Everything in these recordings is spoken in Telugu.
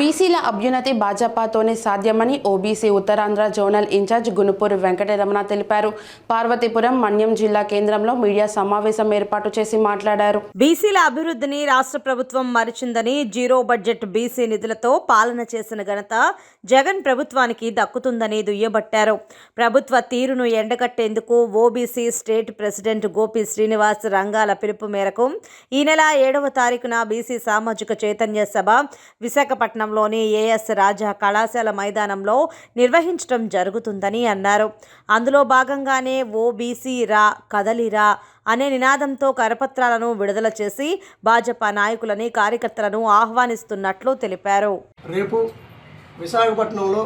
బీసీల అభ్యున్నతి భాజపాతోనే సాధ్యమని OBC Uttarandhra zonal in-charge Gunupuri Venkataramana తెలిపారు. పార్వతీపురం మన్యం జిల్లా కేంద్రంలో మీడియా సమావేశం ఏర్పాటు చేసి మాట్లాడారు. బీసీల అభివృద్ధిని రాష్ట్ర ప్రభుత్వం మరిచిందని, జీరో బడ్జెట్ బీసీ నిధులతో పాలన చేసిన ఘనత జగన్ ప్రభుత్వానికి దక్కుతుందని దుయ్యబట్టారు. ప్రభుత్వ తీరును ఎండగట్టేందుకు OBC state president Gopi Srinivas రంగాల పిలుపు మేరకు ఈ నెల 7వ తారీఖున బీసీ సామాజిక చైతన్య సభ విశాఖపట్నంలోని ఏఎస్ రాజా కళాశాల మైదానంలో నిర్వహించడం జరుగుతుందని అన్నారు. అందులో భాగంగానే ఓబీసీ రా కదలిరా అనే నినాదంతో కరపత్రాలను విడుదల చేసి భాజపా నాయకులని కార్యకర్తలను ఆహ్వానిస్తున్నట్లు తెలిపారు. రేపు విశాఖపట్నంలో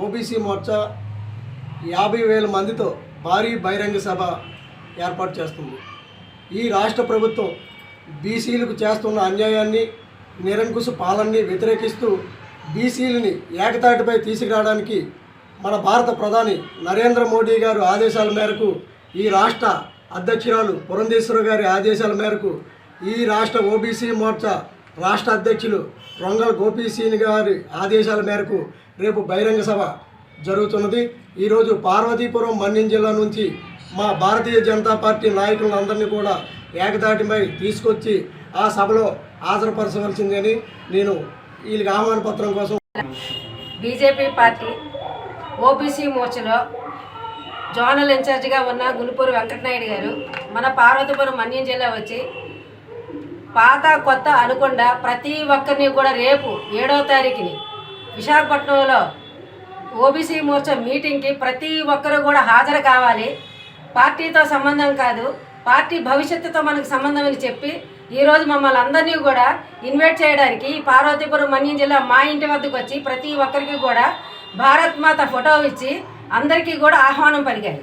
ఓబీసీ మోర్చా 50,000 మందితో భారీ బహిరంగ సభ ఏర్పాటు చేస్తుంది. ఈ రాష్ట్ర ప్రభుత్వం బీసీలకు చేస్తున్న అన్యాయాన్ని, నిరంకుశ పాలనని వ్యతిరేకిస్తూ బీసీలని ఏకతాటిపై తీసుకురావడానికి మన భారత ప్రధాని నరేంద్ర మోడీ గారు ఆదేశాల మేరకు, ఈ రాష్ట్ర అధ్యక్షురాలు పురంధేశ్వరి గారి ఆదేశాల మేరకు ఈ రాష్ట్ర ఓబీసీ మోర్చా రాష్ట్ర అధ్యక్షులు రొంగల గోపీసీని గారి ఆదేశాల మేరకు రేపు బహిరంగ సభ జరుగుతున్నది. ఈరోజు పార్వతీపురం మన్యం జిల్లా నుంచి మా భారతీయ జనతా పార్టీ నాయకులందరినీ కూడా ఏకతాటిపై తీసుకొచ్చి ఆ సభలో హాజరుపరచవలసిందని నేను వీళ్ళకి ఆహ్వాన పత్రం కోసం బీజేపీ పార్టీ ఓబీసీ మోర్చాలో జోనల్ ఇన్ఛార్జిగా ఉన్న గునుపూరి వెంకటనాయుడు గారు మన పార్వతీపురం మన్యం జిల్లా వచ్చి పాత కొత్త అనకుండా ప్రతి ఒక్కరిని కూడా రేపు 7వ తారీఖుని విశాఖపట్నంలో ఓబీసీ మోర్చా మీటింగ్కి ప్రతి ఒక్కరూ కూడా హాజరు కావాలి. పార్టీతో సంబంధం కాదు, పార్టీ భవిష్యత్తుతో మనకు సంబంధం అని చెప్పి ఈరోజు మమ్మల్ని అందరినీ కూడా ఇన్వైట్ చేయడానికి పార్వతీపురం మన్యం జిల్లా మా ఇంటి వద్దకు వచ్చి ప్రతి ఒక్కరికి కూడా భారత్ మాత ఫోటో ఇచ్చి అందరికీ కూడా ఆహ్వానం పలికారు.